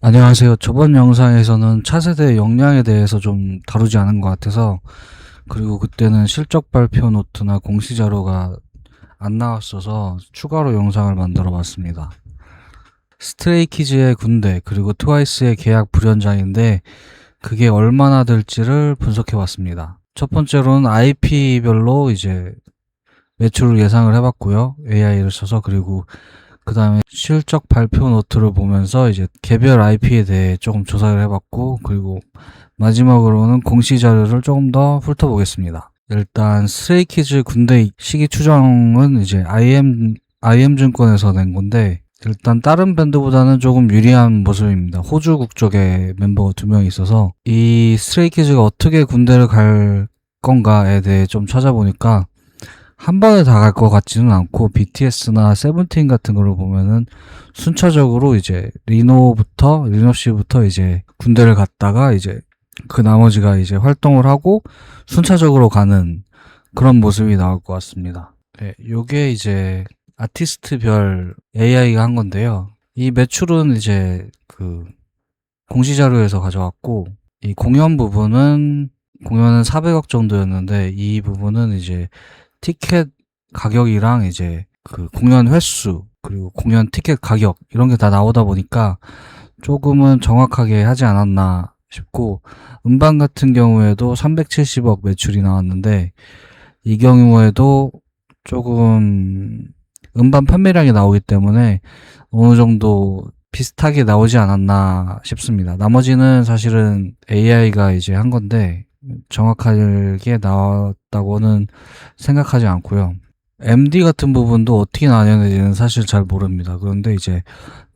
안녕하세요. 저번 영상에서는 차세대 역량에 대해서 좀 다루지 않은 것 같아서, 그리고 그때는 실적 발표 노트나 공시 자료가 안 나왔어서 추가로 영상을 만들어 봤습니다. 스트레이키즈의 군대, 그리고 트와이스의 계약 불연장인데 그게 얼마나 될지를 분석해 봤습니다. 첫 번째로는 IP별로 이제 매출을 예상을 해봤고요. AI를 써서. 그리고 그 다음에 실적 발표 노트를 보면서 이제 개별 IP에 대해 조금 조사를 해봤고, 그리고 마지막으로는 공시 자료를 조금 더 훑어보겠습니다. 일단 스트레이키즈 군대 시기 추정은 이제 IM증권에서 낸 건데, 일단 다른 밴드보다는 조금 유리한 모습입니다. 호주 국적의 멤버가 2명이 있어서 이 스트레이키즈가 어떻게 군대를 갈 건가에 대해 좀 찾아보니까 한 번에 다 갈 것 같지는 않고, BTS나 세븐틴 같은 걸로 보면은 순차적으로 이제 리노씨부터 이제 군대를 갔다가 이제 그 나머지가 이제 활동을 하고 순차적으로 가는 그런 모습이 나올 것 같습니다. 네, 요게 이제 아티스트별 AI가 한 건데요. 이 매출은 이제 그 공시자료에서 가져왔고, 이 공연은 400억 정도였는데, 이 부분은 이제 티켓 가격이랑 이제 그 공연 횟수, 그리고 공연 티켓 가격, 이런 게 다 나오다 보니까 조금은 정확하게 하지 않았나 싶고, 음반 같은 경우에도 370억 매출이 나왔는데, 이 경우에도 조금 음반 판매량이 나오기 때문에 어느 정도 비슷하게 나오지 않았나 싶습니다. 나머지는 사실은 AI가 이제 한 건데 정확하게 나왔다고는 생각하지 않고요. MD 같은 부분도 어떻게 나뉘는지는 사실 잘 모릅니다. 그런데 이제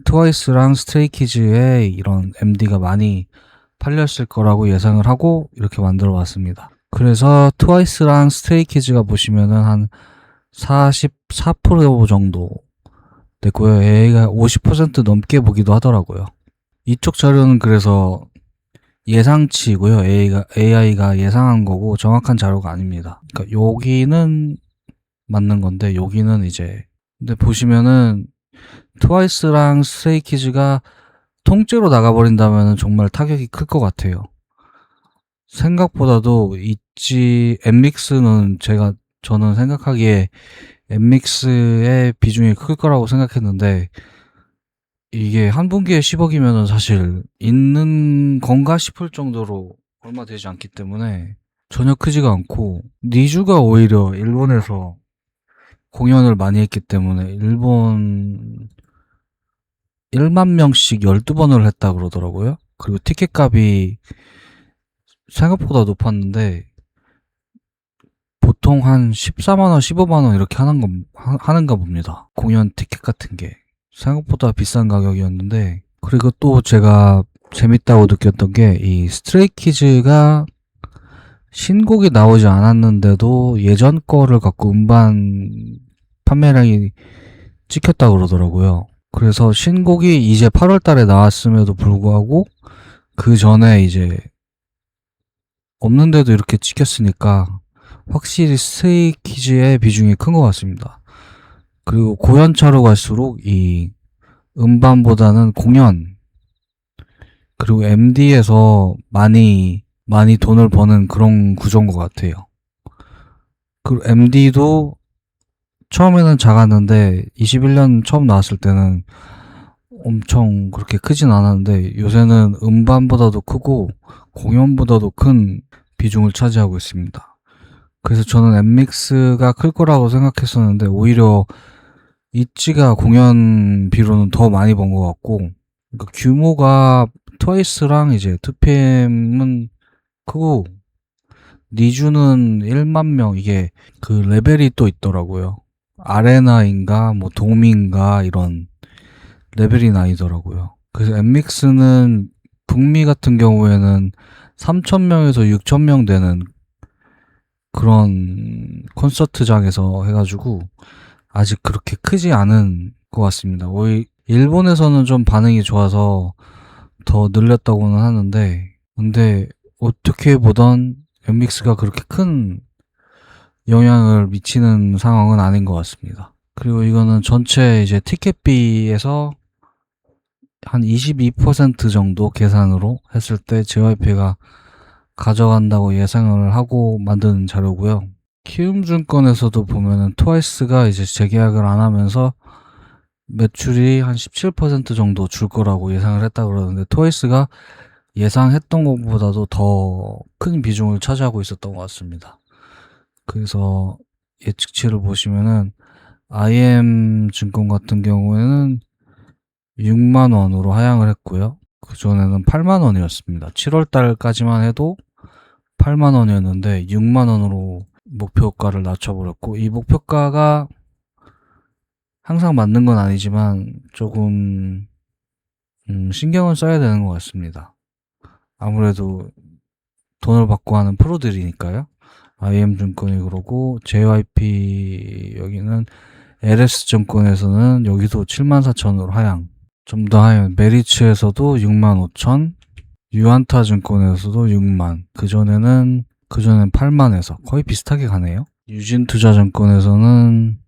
트와이스랑 스트레이키즈의 이런 MD가 많이 팔렸을 거라고 예상을 하고 이렇게 만들어 봤습니다. 그래서 트와이스랑 스트레이키즈가 보시면은 한 44% 정도 됐고요. AI가 50% 넘게 보기도 하더라고요. 이쪽 자료는 그래서 예상치고요. AI가 예상한 거고 정확한 자료가 아닙니다. 그러니까 여기는 맞는 건데 여기는 이제, 근데 보시면은 트와이스랑 스트레이키즈가 통째로 나가버린다면 정말 타격이 클 것 같아요. 생각보다도 있지, 엠믹스는 저는 생각하기에 엠믹스의 비중이 클 거라고 생각했는데, 이게 한 분기에 10억이면은 사실 있는 건가 싶을 정도로 얼마 되지 않기 때문에 전혀 크지가 않고, 니주가 오히려 일본에서 공연을 많이 했기 때문에 일본 1만 명씩 12번을 했다 그러더라고요. 그리고 티켓 값이 생각보다 높았는데 보통 한 14만원, 15만원 이렇게 하는가 봅니다. 공연 티켓 같은 게. 생각보다 비싼 가격이었는데, 그리고 또 제가 재밌다고 느꼈던 게, 이 스트레이키즈가 신곡이 나오지 않았는데도 예전 거를 갖고 음반 판매량이 찍혔다 그러더라고요. 그래서 신곡이 이제 8월 달에 나왔음에도 불구하고 그 전에 이제 없는데도 이렇게 찍혔으니까 확실히 스트레이키즈의 비중이 큰 것 같습니다. 그리고 고연차로 갈수록 이 음반보다는 공연, 그리고 MD에서 많이 돈을 버는 그런 구조인 것 같아요. 그리고 MD도 처음에는 작았는데 21년 처음 나왔을 때는 엄청 그렇게 크진 않았는데 요새는 음반보다도 크고 공연보다도 큰 비중을 차지하고 있습니다. 그래서 저는 엠믹스가 클 거라고 생각했었는데 오히려 있지가 공연비로는 더 많이 번 것 같고, 그러니까 규모가 트와이스랑 이제 2PM은 크고 니주는 1만 명, 이게 그 레벨이 또 있더라고요. 아레나인가 뭐 돔인가 이런 레벨이 나뉘더라고요. 그래서 엠믹스는 북미 같은 경우에는 3,000명에서 6,000명 되는 그런 콘서트장에서 해가지고 아직 그렇게 크지 않은 것 같습니다. 오히려 일본에서는 좀 반응이 좋아서 더 늘렸다고는 하는데, 근데 어떻게 보던 엠믹스가 그렇게 큰 영향을 미치는 상황은 아닌 것 같습니다. 그리고 이거는 전체 이제 티켓비에서 한 22% 정도 계산으로 했을 때 JYP가 가져간다고 예상을 하고 만든 자료고요. 키움증권에서도 보면은 트와이스가 이제 재계약을 안 하면서 매출이 한 17% 정도 줄 거라고 예상을 했다 그러는데, 트와이스가 예상했던 것보다도 더 큰 비중을 차지하고 있었던 것 같습니다. 그래서 예측치를 보시면은 IM증권 같은 경우에는 6만 원으로 하향을 했고요. 그전에는 8만 원이었습니다. 7월 달까지만 해도 8만 원이었는데 6만 원으로 목표가를 낮춰버렸고, 이 목표가가 항상 맞는 건 아니지만 조금 신경을 써야 되는 것 같습니다. 아무래도 돈을 받고 하는 프로들이니까요. IM증권이 그러고, JYP 여기는 LS증권에서는 여기도 74,000으로 하향. 좀 더 하향. 메리츠에서도 65,000, 유안타증권에서도 6만. 그전엔 8만에서 거의 비슷하게 가네요. 유진투자증권에서는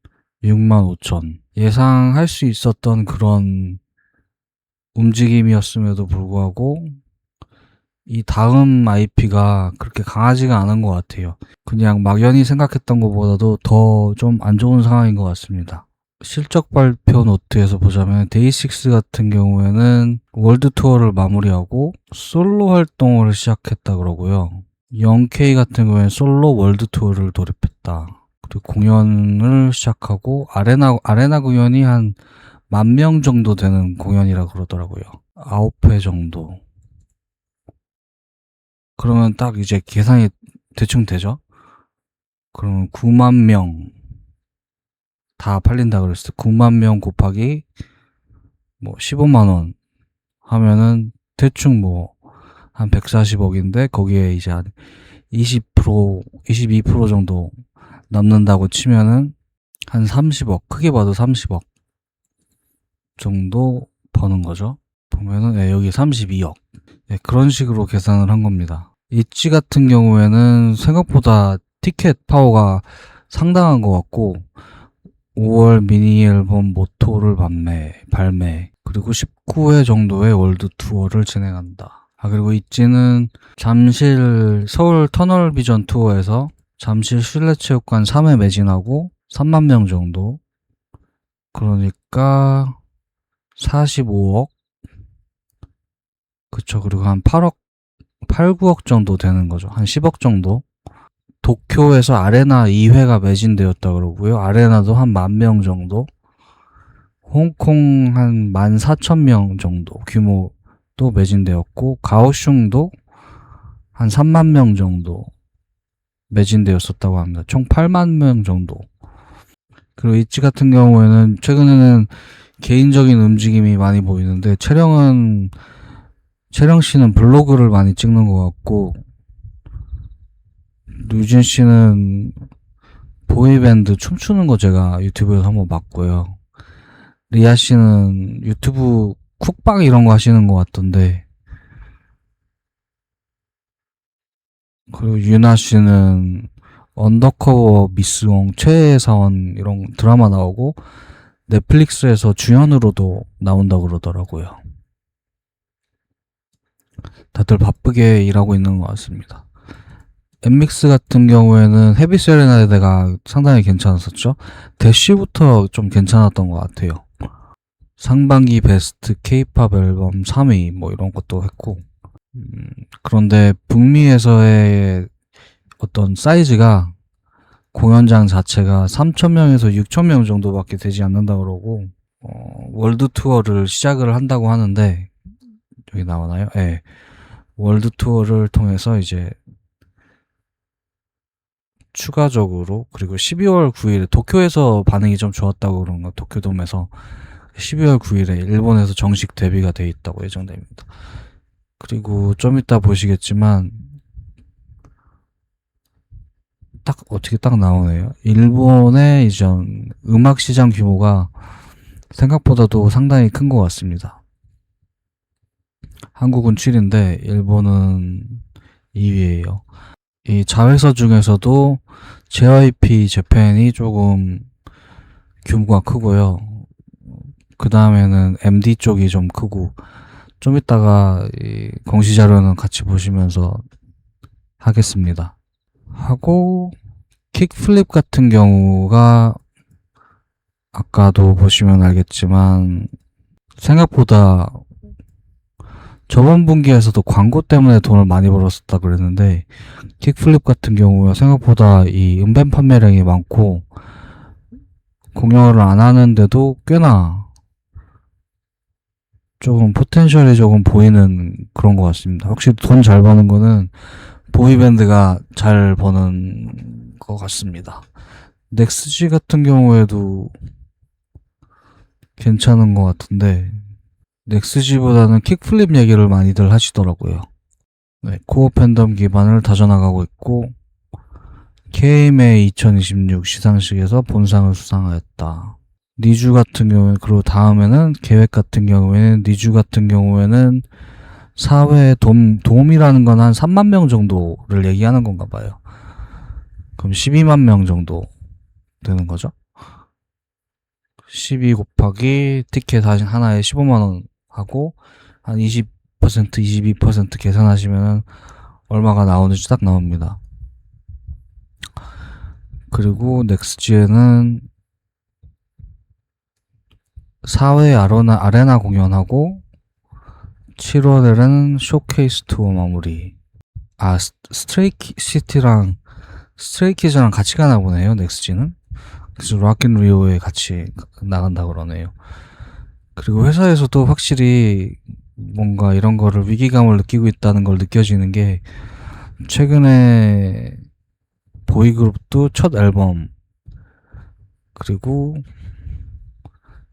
65,000. 예상할 수 있었던 그런 움직임이었음에도 불구하고 이 다음 IP가 그렇게 강하지가 않은 것 같아요. 그냥 막연히 생각했던 것보다도 더 좀 안 좋은 상황인 것 같습니다. 실적 발표 노트에서 보자면 데이식스 같은 경우에는 월드 투어를 마무리하고 솔로 활동을 시작했다 그러고요. 0K 같은 경우에는 솔로 월드 투어를 돌입했다. 그리고 공연을 시작하고 아레나 공연이 한 10,000명 정도 되는 공연이라 그러더라고요. 9회 정도. 그러면 딱 이제 계산이 대충 되죠? 그러면 9만 명 다 팔린다 그랬을 때 9만 명 곱하기 뭐 15만 원 하면은 대충 뭐 한 140억인데 거기에 이제 한 20%, 22% 정도 남는다고 치면은 한 30억, 크게 봐도 30억 정도 버는 거죠. 보면은 여기 32억. 그런 식으로 계산을 한 겁니다. 잇지 같은 경우에는 생각보다 티켓 파워가 상당한 것 같고, 5월 미니 앨범 모토를 발매, 그리고 19회 정도의 월드 투어를 진행한다. 그리고 잇지는 잠실 서울 터널 비전 투어에서 잠실 실내체육관 3회 매진하고 3만 명 정도, 그러니까 45억, 그쵸. 그리고 한 8억 8, 9억 정도 되는 거죠. 한 10억 정도. 도쿄에서 아레나 2회가 매진되었다 그러고요. 아레나도 한 10,000명 정도. 홍콩 한 14,000명 정도 규모도 매진되었고, 가오슝도 한 3만 명 정도 매진되었었다고 합니다. 총 8만 명 정도. 그리고 잇지 같은 경우에는 최근에는 개인적인 움직임이 많이 보이는데, 채령 씨는 블로그를 많이 찍는 것 같고, 류진 씨는 보이밴드 춤추는 거 제가 유튜브에서 한번 봤고요. 리아 씨는 유튜브 쿡방 이런 거 하시는 것 같던데, 그리고 유나 씨는 언더커버 미스홍 최애 사원 이런 드라마 나오고 넷플릭스에서 주연으로도 나온다고 그러더라고요. 다들 바쁘게 일하고 있는 것 같습니다. 엠믹스 같은 경우에는 헤비 세레나데가 상당히 괜찮았었죠. 대쉬부터 좀 괜찮았던 것 같아요. 상반기 베스트 K-팝 앨범 3위 뭐 이런 것도 했고, 그런데 북미에서의 어떤 사이즈가, 공연장 자체가 3,000명에서 6,000명 정도밖에 되지 않는다 그러고, 월드 투어를 시작을 한다고 하는데, 여기 나오나요? 네. 월드 투어를 통해서 이제 추가적으로, 그리고 12월 9일에 도쿄에서 반응이 좀 좋았다고 그런 거, 도쿄돔에서 12월 9일에 일본에서 정식 데뷔가 돼 있다고 예정됩니다. 그리고 좀 이따 보시겠지만 어떻게 딱 나오네요. 일본의 이전 음악 시장 규모가 생각보다도 상당히 큰 것 같습니다. 한국은 7인데 일본은 2위예요. 이 자회사 중에서도 JYP 재팬이 조금 규모가 크고요. 그 다음에는 MD 쪽이 좀 크고, 좀 이따가 이 공시 자료는 같이 보시면서 하겠습니다. 하고, 킥플립 같은 경우가 아까도 보시면 알겠지만 생각보다 저번 분기에서도 광고 때문에 돈을 많이 벌었었다 그랬는데, 킥플립 같은 경우에 생각보다 이 음반 판매량이 많고 공연을 안 하는데도 꽤나 조금 포텐셜이 조금 보이는 그런 것 같습니다. 확실히 돈 잘 버는 거는 보이밴드가 잘 버는 것 같습니다. 넥스지 같은 경우에도 괜찮은 것 같은데, 넥스지보다는 킥플립 얘기를 많이들 하시더라고요. 네, 코어 팬덤 기반을 다져나가고 있고, KMA 2026 시상식에서 본상을 수상하였다. 니주 같은 경우에, 그리고 다음에는 계획 같은 경우에는, 니주 같은 경우에는 사회에 도움이라는 건 한 3만 명 정도를 얘기하는 건가 봐요. 그럼 12만 명 정도 되는 거죠. 12 곱하기 티켓 하나에 15만원 하고, 한 20%, 22% 계산하시면 얼마가 나오는지 딱 나옵니다. 그리고 넥스지에는 4회 아레나 공연하고 7월에는 쇼케이스 투어 마무리. 아, 스트레이키즈랑 같이 가나 보네요, 넥스지는. 그래서 락앤 리오에 같이 나간다 그러네요. 그리고 회사에서도 확실히 뭔가 이런 거를 위기감을 느끼고 있다는 걸 느껴지는 게, 최근에 보이그룹도 첫 앨범, 그리고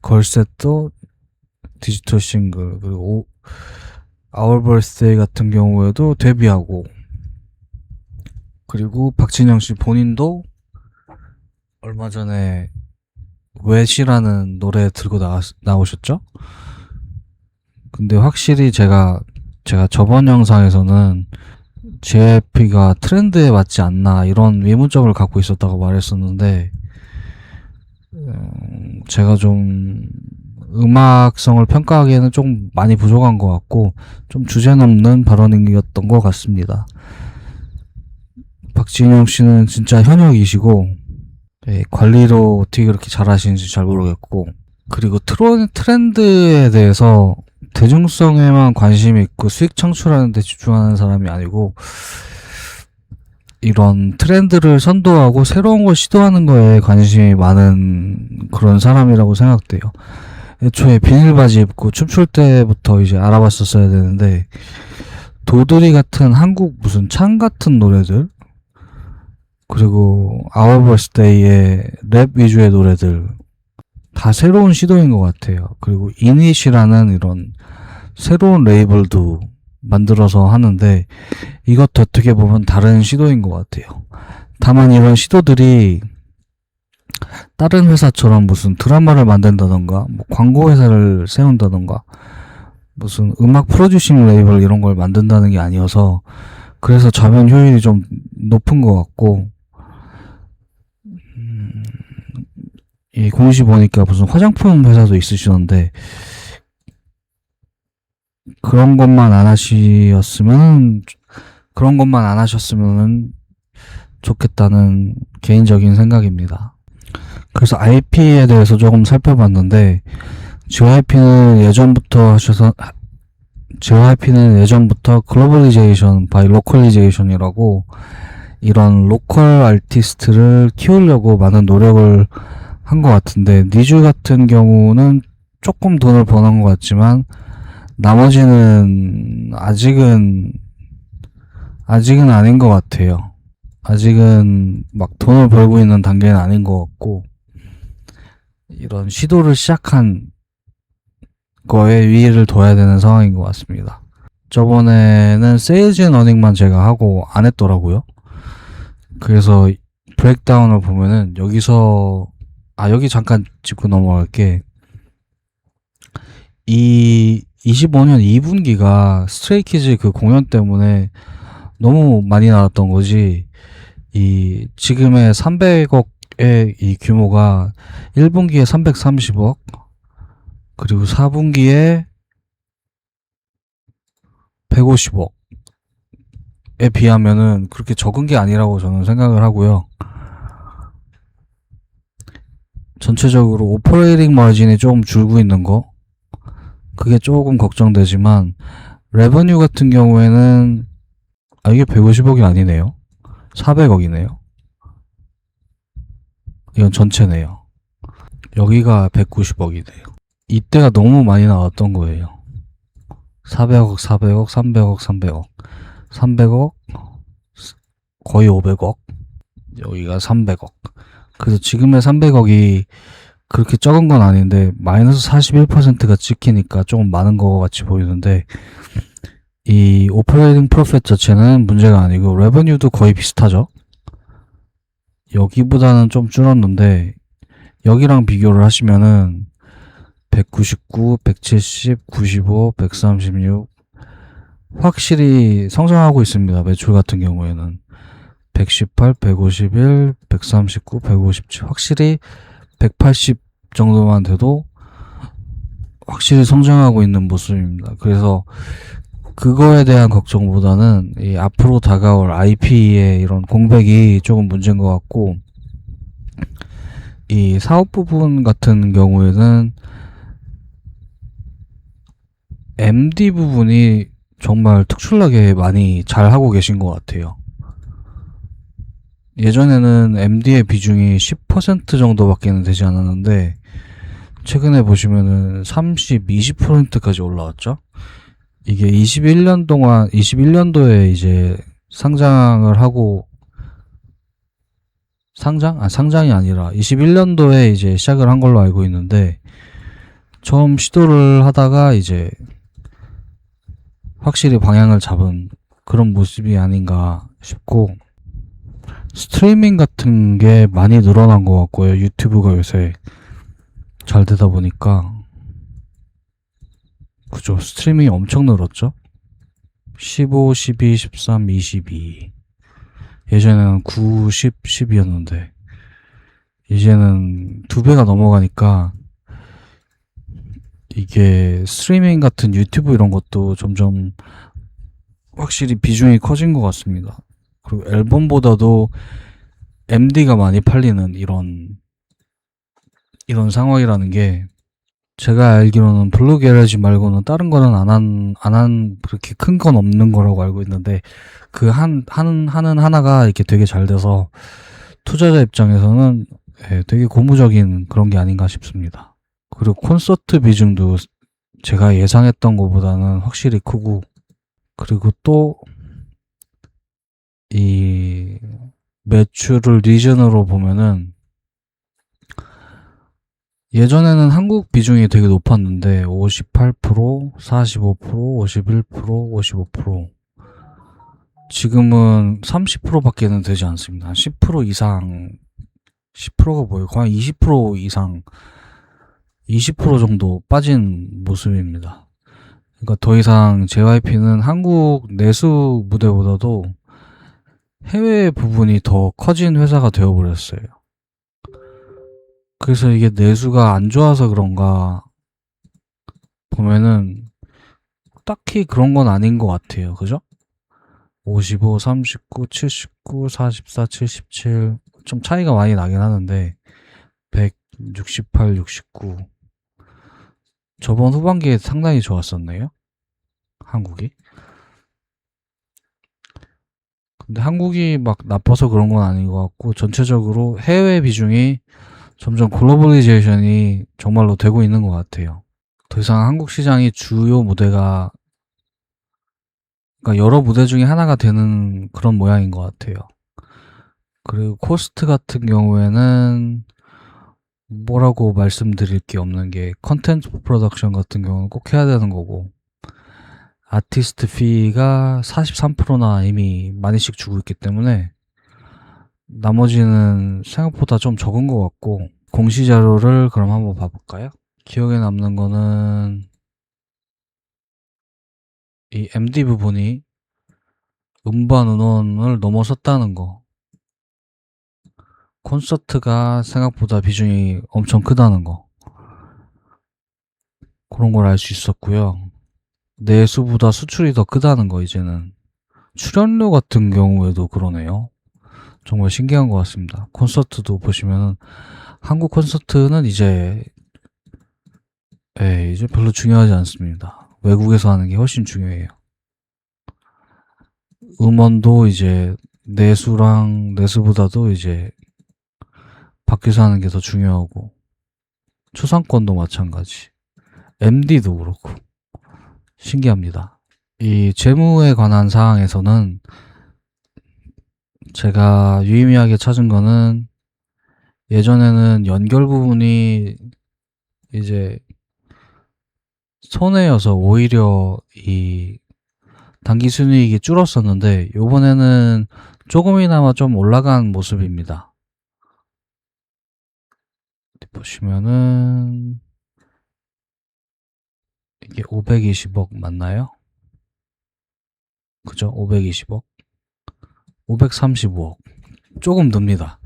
걸셋도 디지털 싱글, 그리고 Our Birthday 같은 경우에도 데뷔하고, 그리고 박진영 씨 본인도 얼마 전에 웨시라는 노래 들고 나오셨죠? 근데 확실히 제가 저번 영상에서는 JYP가 트렌드에 맞지 않나 이런 의문점을 갖고 있었다고 말했었는데, 제가 좀 음악성을 평가하기에는 좀 많이 부족한 것 같고, 좀 주제넘는 발언이었던 것 같습니다. 박진영 씨는 진짜 현역이시고, 관리로 어떻게 그렇게 잘하시는지 잘 모르겠고, 그리고 트렌드에 대해서 대중성에만 관심이 있고 수익 창출하는 데 집중하는 사람이 아니고, 이런 트렌드를 선도하고 새로운 걸 시도하는 거에 관심이 많은 그런 사람이라고 생각돼요. 애초에 비닐바지 입고 춤출 때부터 이제 알아봤었어야 되는데, 도드리 같은 한국 무슨 창 같은 노래들, 그리고 Our Birthday의 랩 위주의 노래들 다 새로운 시도인 것 같아요. 그리고 이닛이라는 이런 새로운 레이블도 만들어서 하는데, 이것도 어떻게 보면 다른 시도인 것 같아요. 다만 이런 시도들이 다른 회사처럼 무슨 드라마를 만든다던가, 뭐 광고 회사를 세운다던가, 무슨 음악 프로듀싱 레이블 이런 걸 만든다는 게 아니어서, 그래서 자면 효율이 좀 높은 것 같고, 이 공시 보니까 무슨 화장품 회사도 있으시던데, 그런 것만 안 하셨으면 좋겠다는 개인적인 생각입니다. 그래서 IP에 대해서 조금 살펴봤는데, JYP는 예전부터 글로벌리제이션 바이 로컬리제이션이라고, 이런 로컬 아티스트를 키우려고 많은 노력을 한 것 같은데, 니즈 같은 경우는 조금 돈을 버는 것 같지만 나머지는 아직은 아닌 것 같아요. 아직은 막 돈을 벌고 있는 단계는 아닌 것 같고, 이런 시도를 시작한 거에 위의를 둬야 되는 상황인 것 같습니다. 저번에는 세일즈 앤 어닝만 제가 하고 안 했더라고요. 그래서 브레이크다운을 보면은 여기 잠깐 짚고 넘어갈게. 이 25년 2분기가 스트레이키즈 그 공연 때문에 너무 많이 나왔던 거지, 이 지금의 300억의 이 규모가 1분기에 330억, 그리고 4분기에 150억에 비하면은 그렇게 적은 게 아니라고 저는 생각을 하고요. 전체적으로 오퍼레이팅 마진이 조금 줄고 있는 거, 그게 조금 걱정되지만, 레버뉴 같은 경우에는 이게 150억이 아니네요. 400억이네요. 이건 전체네요. 여기가 190억이네요. 이때가 너무 많이 나왔던 거예요. 400억, 400억, 300억, 300억, 300억, 거의 500억, 여기가 300억. 그래서 지금의 300억이 그렇게 적은 건 아닌데 마이너스 41%가 찍히니까 조금 많은 것 같이 보이는데, 이 오퍼레이팅 프로핏 자체는 문제가 아니고 레버뉴도 거의 비슷하죠. 여기보다는 좀 줄었는데 여기랑 비교를 하시면은 199, 170, 95, 136 확실히 성장하고 있습니다. 매출 같은 경우에는 118, 151, 139, 157 확실히 180 정도만 돼도 확실히 성장하고 있는 모습입니다. 그래서 그거에 대한 걱정보다는 이 앞으로 다가올 IP의 이런 공백이 조금 문제인 것 같고, 이 사업 부분 같은 경우에는 MD 부분이 정말 특출나게 많이 잘 하고 계신 것 같아요. 예전에는 MD의 비중이 10% 정도밖에 되지 않았는데 최근에 보시면은 30, 20%까지 올라왔죠. 이게 21년 동안 21년도에 이제 상장을 하고, 상장이 아니라 21년도에 이제 시작을 한 걸로 알고 있는데, 처음 시도를 하다가 이제 확실히 방향을 잡은 그런 모습이 아닌가 싶고, 스트리밍 같은 게 많이 늘어난 것 같고요. 유튜브가 요새 잘 되다 보니까. 그죠. 스트리밍이 엄청 늘었죠. 15, 12, 13, 22. 예전에는 9, 10, 10이었는데 이제는 2배가 넘어가니까, 이게 스트리밍 같은 유튜브 이런 것도 점점 확실히 비중이 커진 것 같습니다. 그리고 앨범보다도 MD가 많이 팔리는 이런 상황이라는 게, 제가 알기로는 블루 게러지 말고는 다른 거는 안 한 그렇게 큰 건 없는 거라고 알고 있는데, 그 하는 하나가 이렇게 되게 잘 돼서 투자자 입장에서는 되게 고무적인 그런 게 아닌가 싶습니다. 그리고 콘서트 비중도 제가 예상했던 것보다는 확실히 크고, 그리고 또 이 매출을 리전으로 보면은 예전에는 한국 비중이 되게 높았는데 58%, 45%, 51%, 55%, 지금은 30%밖에는 되지 않습니다. 10% 이상, 10%가 뭐예요? 거의 20% 이상, 20% 정도 빠진 모습입니다. 그러니까 더 이상 JYP는 한국 내수 무대보다도 해외 부분이 더 커진 회사가 되어버렸어요. 그래서 이게 내수가 안 좋아서 그런가 보면은 딱히 그런 건 아닌 것 같아요. 그죠? 55, 39, 79, 44, 77, 좀 차이가 많이 나긴 하는데 168, 69. 저번 후반기에 상당히 좋았었네요. 한국이. 근데 한국이 막 나빠서 그런 건 아닌 것 같고, 전체적으로 해외 비중이 점점 글로벌리제이션이 정말로 되고 있는 것 같아요. 더 이상 한국 시장이 주요 무대가, 그러니까 여러 무대 중에 하나가 되는 그런 모양인 것 같아요. 그리고 코스트 같은 경우에는 뭐라고 말씀드릴 게 없는 게, 컨텐츠 프로덕션 같은 경우는 꼭 해야 되는 거고, 아티스트 피가 43%나 이미 많이씩 주고 있기 때문에 나머지는 생각보다 좀 적은 것 같고, 공시 자료를 그럼 한번 봐볼까요? 기억에 남는 거는 이 MD 부분이 음반 은원을 넘어섰다는 거, 콘서트가 생각보다 비중이 엄청 크다는 거, 그런 걸 알 수 있었고요. 내수보다 수출이 더 크다는 거, 이제는. 출연료 같은 경우에도 그러네요. 정말 신기한 것 같습니다. 콘서트도 보시면은, 한국 콘서트는 이제 별로 중요하지 않습니다. 외국에서 하는 게 훨씬 중요해요. 음원도 이제 내수랑 내수보다도 이제 밖에서 하는 게 더 중요하고, 초상권도 마찬가지. MD도 그렇고 신기합니다. 이 재무에 관한 사항에서는 제가 유의미하게 찾은 거는, 예전에는 연결 부분이 이제 손해여서 오히려 이 단기 순이익이 줄었었는데, 요번에는 조금이나마 좀 올라간 모습입니다. 보시면은 이게 520억 맞나요? 그죠? 520억, 535억. 조금 늡니다.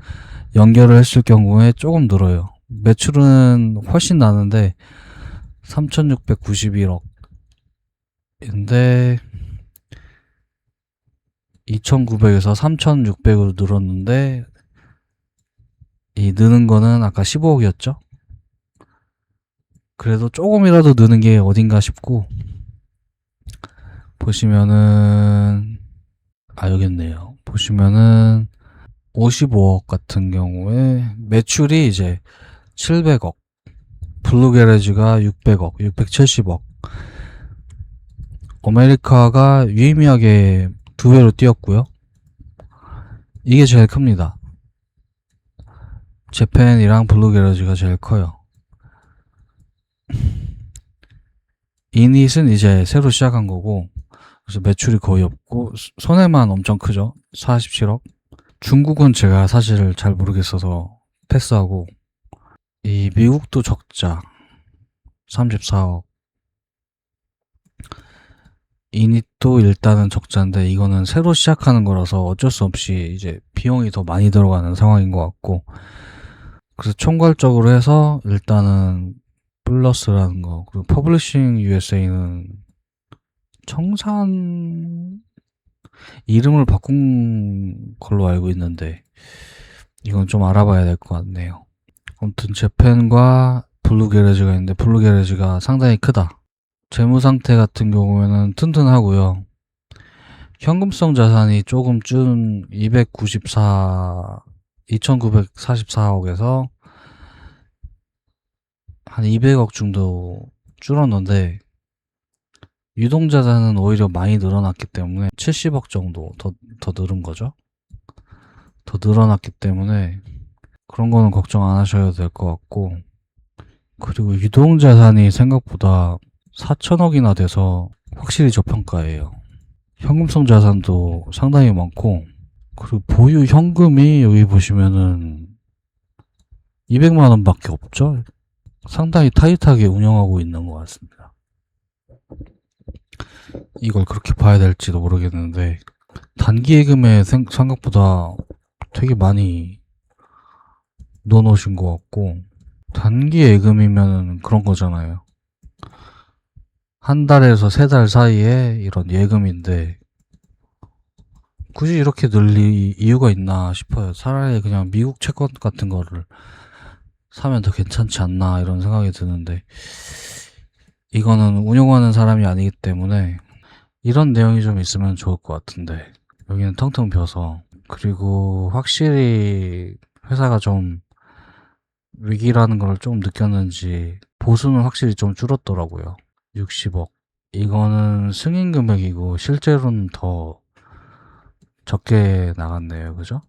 연결을 했을 경우에 조금 늘어요. 매출은 훨씬 나는데 3691억인데 2900에서 3600으로 늘었는데, 이 느는 거는 아까 15억이었죠? 그래도 조금이라도 느는 게 어딘가 싶고, 보시면은 여기 있네요. 보시면은 55억 같은 경우에 매출이 이제 700억, 블루게레지가 600억, 670억, 어메리카가 유의미하게 2배로 뛰었고요. 이게 제일 큽니다. 재팬이랑 블루게러지가 제일 커요. 이닛은 이제 새로 시작한 거고, 그래서 매출이 거의 없고 손해만 엄청 크죠. 47억. 중국은 제가 사실 잘 모르겠어서 패스하고, 이 미국도 적자 34억. 이닛도 일단은 적자인데, 이거는 새로 시작하는 거라서 어쩔 수 없이 이제 비용이 더 많이 들어가는 상황인 것 같고, 그래서 총괄적으로 해서 일단은 플러스라는 거. 그리고 퍼블리싱 USA는 청산 이름을 바꾼 걸로 알고 있는데, 이건 좀 알아봐야 될 것 같네요. 아무튼 재팬과 블루게레지가 있는데, 블루게레지가 상당히 크다. 재무 상태 같은 경우에는 튼튼하고요. 현금성 자산이 조금 준 2944억에서 한 200억 정도 줄었는데, 유동자산은 오히려 많이 늘어났기 때문에 70억 정도 더 늘은 거죠. 더 늘어났기 때문에 그런 거는 걱정 안 하셔도 될 것 같고, 그리고 유동자산이 생각보다 4천억이나 돼서 확실히 저평가예요. 현금성 자산도 상당히 많고, 그리고 보유 현금이 여기 보시면은 200만 원밖에 없죠. 상당히 타이트하게 운영하고 있는 것 같습니다. 이걸 그렇게 봐야 될지도 모르겠는데, 단기 예금에 생각보다 되게 많이 넣어놓으신 것 같고, 단기 예금이면 그런 거잖아요. 한 달에서 3달 사이에 이런 예금인데, 굳이 이렇게 늘릴 이유가 있나 싶어요. 차라리 그냥 미국 채권 같은 거를 사면 더 괜찮지 않나, 이런 생각이 드는데, 이거는 운용하는 사람이 아니기 때문에 이런 내용이 좀 있으면 좋을 것 같은데, 여기는 텅텅 비어서. 그리고 확실히 회사가 좀 위기라는 걸 좀 느꼈는지 보수는 확실히 좀 줄었더라고요. 60억. 이거는 승인 금액이고 실제로는 더 적게 나갔네요. 그죠?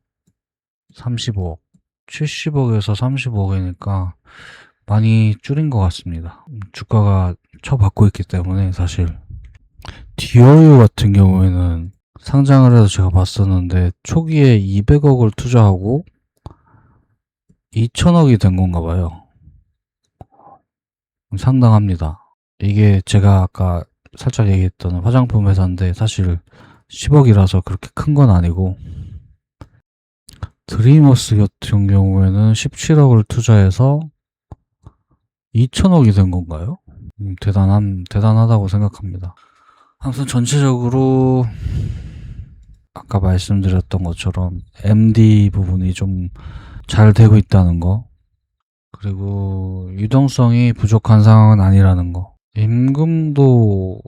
35억. 70억에서 35억이니까 많이 줄인 것 같습니다. 주가가 쳐받고 있기 때문에. 사실 디어유 같은 경우에는 상장을 해서 제가 봤었는데, 초기에 200억을 투자하고 2천억이 된 건가 봐요. 상당합니다. 이게 제가 아까 살짝 얘기했던 화장품 회사인데, 사실 10억이라서 그렇게 큰 건 아니고, 드리머스 같은 경우에는 17억을 투자해서 2천억이 된 건가요? 대단하다고 생각합니다. 아무튼 전체적으로 아까 말씀드렸던 것처럼 MD 부분이 좀 잘 되고 있다는 거, 그리고 유동성이 부족한 상황은 아니라는 거, 임금도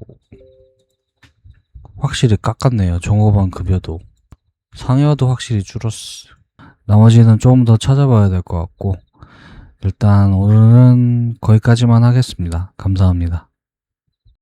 확실히 깎았네요. 종업원 급여도. 상여도 확실히 줄었어. 나머지는 조금 더 찾아봐야 될 것 같고, 일단 오늘은 거기까지만 하겠습니다. 감사합니다.